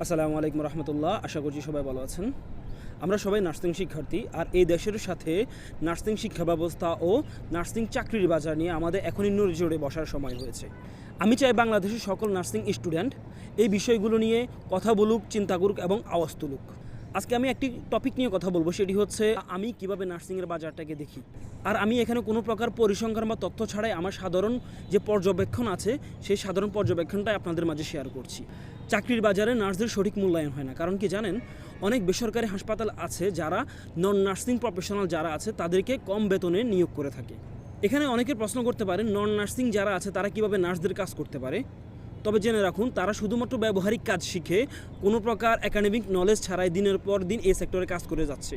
আসসালামু আলাইকুম রহমতুল্লাহ। আশা করছি সবাই ভালো আছেন। আমরা সবাই নার্সিং শিক্ষার্থী, আর এই দেশের সাথে নার্সিং শিক্ষা ব্যবস্থা ও নার্সিং চাকরির বাজার নিয়ে আমাদের এখনই নড়ে বসার সময় হয়েছে। আমি চাই বাংলাদেশের সকল নার্সিং স্টুডেন্ট এই বিষয়গুলো নিয়ে কথা বলুক, চিন্তা করুক এবং আওয়াজ তুলুক। আজকে আমি একটি টপিক নিয়ে কথা বলবো, সেটি হচ্ছে আমি কিভাবে নার্সিংয়ের বাজারটাকে দেখি। আর আমি এখানে কোনো প্রকার পরিসংখ্যান বা তথ্য ছাড়াই আমার সাধারণ যে পর্যবেক্ষণ আছে সেই সাধারণ পর্যবেক্ষণটাই আপনাদের মাঝে শেয়ার করছি। চাকরির বাজারে নার্সদের সঠিক মূল্যায়ন হয় না, কারণ কি জানেন, অনেক বেসরকারি হাসপাতাল আছে যারা নন নার্সিং প্রফেশনাল যারা আছে তাদেরকে কম বেতনে নিয়োগ করে থাকে। এখানে অনেকে প্রশ্ন করতে পারেন, নন নার্সিং যারা আছে তারা কিভাবে নার্সদের কাজ করতে পারে। তবে জেনে রাখুন, তারা শুধুমাত্র ব্যবহারিক কাজ শিখে কোনো প্রকার একাডেমিক নলেজ ছাড়াই দিনের পর দিন এই সেক্টরে কাজ করে যাচ্ছে।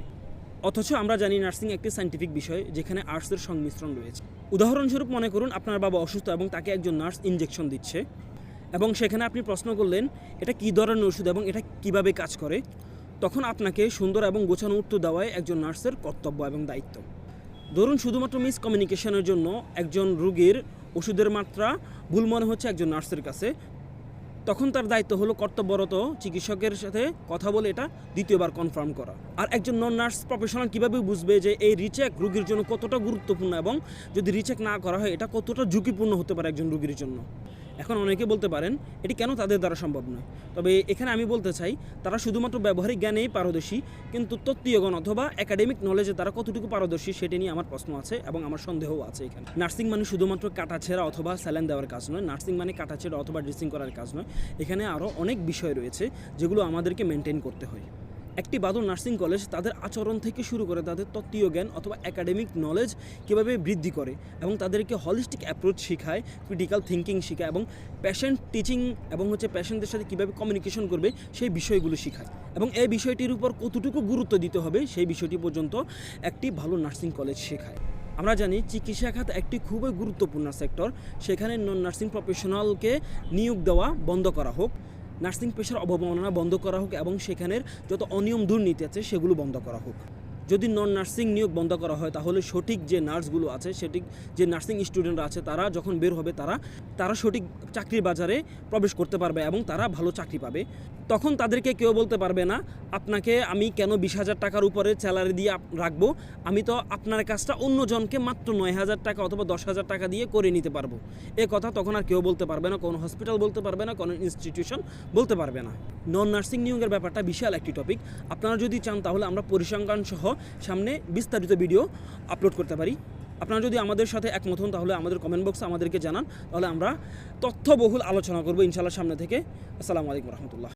অথচ আমরা জানি নার্সিং একটি সায়েন্টিফিক বিষয়, যেখানে আর্টসের সংমিশ্রণ রয়েছে। উদাহরণস্বরূপ মনে করুন, আপনার বাবা অসুস্থ এবং তাকে একজন নার্স ইনজেকশন দিচ্ছে, এবং সেখানে আপনি প্রশ্ন করলেন এটা কী ধরনের ওষুধ এবং এটা কিভাবে কাজ করে। তখন আপনাকে সুন্দর এবং গোছানো উত্তর দেওয়াই একজন নার্সের কর্তব্য এবং দায়িত্ব। ধরুন শুধুমাত্র মিসকমিউনিকেশনের জন্য একজন রোগীর ওষুধের মাত্রা ভুল মনে হচ্ছে একজন নার্সের কাছে, তখন তার দায়িত্ব হলো কর্তব্যরত চিকিৎসকের সাথে কথা বলে এটা দ্বিতীয়বার কনফার্ম করা। আর একজন নন নার্স প্রফেশনাল কীভাবে বুঝবে যে এই রিচেক রোগীর জন্য কতটা গুরুত্বপূর্ণ, এবং যদি রিচেক না করা হয় এটা কতটা ঝুঁকিপূর্ণ হতে পারে একজন রোগীর জন্য। এখন অনেকে বলতে পারেন এটি কেন তাদের দ্বারা সম্ভব নয়। তবে এখানে আমি বলতে চাই, তারা শুধুমাত্র ব্যবহারিক জ্ঞানেই পারদর্শী, কিন্তু তত্ত্বীয়গণ অথবা একাডেমিক নলেজে তারা কতটুকু পারদর্শী সেটা নিয়ে আমার প্রশ্ন আছে এবং আমার সন্দেহও আছে। এখানে নার্সিং মানে শুধুমাত্র কাটাছেঁড়া অথবা স্যালাইন দেওয়ার কাজ নয়, নার্সিং মানে কাটাছেঁড়া অথবা ড্রেসিং করার কাজ নয়। এখানে আরও অনেক বিষয় রয়েছে যেগুলো আমাদেরকে মেনটেন করতে হয়। একটি ভালো নার্সিং কলেজ তাদের আচরণ থেকে শুরু করে তাদের তত্ত্বীয় জ্ঞান অথবা একাডেমিক নলেজ কীভাবে বৃদ্ধি করে এবং তাদেরকে হলিস্টিক অ্যাপ্রোচ শেখায়, ক্রিটিক্যাল থিঙ্কিং শেখায় এবং পেশেন্ট টিচিং এবং পেশেন্টদের সাথে কীভাবে কমিউনিকেশন করবে সেই বিষয়গুলো শেখায়। এবং এই বিষয়টির উপর কতটুকু গুরুত্ব দিতে হবে সেই বিষয়টি পর্যন্ত একটি ভালো নার্সিং কলেজ শেখায়। আমরা জানি চিকিৎসা খাত একটি খুবই গুরুত্বপূর্ণ সেক্টর, সেখানে নন নার্সিং প্রফেশনালকে নিয়োগ দেওয়া বন্ধ করা হোক, নার্সিং পেশার অবমাননা বন্ধ করা হোক এবং সেখানের যত অনিয়ম দুর্নীতি আছে সেগুলো বন্ধ করা হোক। যদি নন নার্সিং নিয়োগ বন্ধ করা হয় তাহলে সঠিক যে নার্সগুলো আছে, সঠিক যে নার্সিং স্টুডেন্টরা আছে, তারা যখন বের হবে তারা সঠিক চাকরির বাজারে প্রবেশ করতে পারবে এবং তারা ভালো চাকরি পাবে। তখন তাদেরকে কেউ বলতে পারবে না আপনাকে আমি কেন 20,000 টাকার উপরে স্যালারি দিয়ে রাখবো, আমি তো আপনার কাজটা অন্যজনকে মাত্র 9,000 টাকা অথবা 10,000 টাকা দিয়ে করে নিতে পারবো। এ কথা তখন আর কেউ বলতে পারবে না, কোনো হসপিটাল বলতে পারবে না, কোনো ইনস্টিটিউশন বলতে পারবে না। নন নার্সিং নিয়োগের ব্যাপারটা বিশাল একটি টপিক। আপনারা যদি চান তাহলে আমরা পরিসংখ্যান সহ সামনে বিস্তারিত ভিডিও আপলোড করতে পারি। আপনারা যদি আমাদের সাথে একমত হন তাহলে আমাদের কমেন্ট বক্সে আমাদেরকে জানান, তাহলে আমরা তথ্যবহুল আলোচনা করবো ইনশাআল্লাহ সামনে থেকে। আসসালামু আলাইকুম রহমতুল্লাহ।